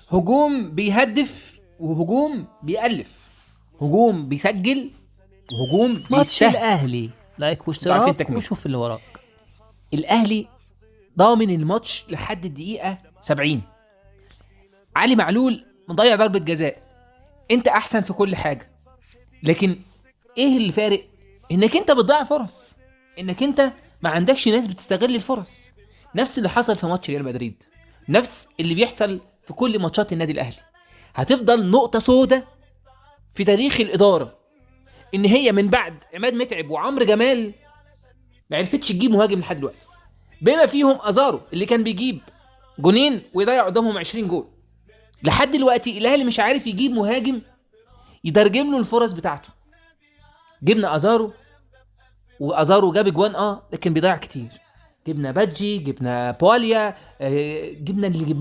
هجوم بيهدف وهجوم بيألف، هجوم بيسجل وهجوم ماتش بيستهدف. الاهلي لايك عارفين واشتراك التكمله. وشوف اللي وراك. الاهلي ضامن الماتش لحد الدقيقه 70. علي معلول مضيع ضربه جزاء. انت احسن في كل حاجه، لكن ايه اللي فارق؟ انك انت بتضيع فرص، انك انت ما عندكش ناس بتستغل الفرص. نفس اللي حصل في ماتش ريال مدريد، نفس اللي بيحصل في كل ماتشات النادي الاهلي. هتفضل نقطه سودة في تاريخ الاداره، ان هي من بعد عماد متعب وعمرو جمال ما عرفتش تجيب مهاجم لحد دلوقتي، بما فيهم ازارو اللي كان بيجيب جونين ويضيع قدامهم 20 جول. لحد دلوقتي الاهلي مش عارف يجيب مهاجم يترجم له الفرص بتاعته. جبنا ازارو، وازارو جاب اجوان لكن بيضيع كتير. جبنا بادجي، جبنا بواليا، جبنا اللي جبنا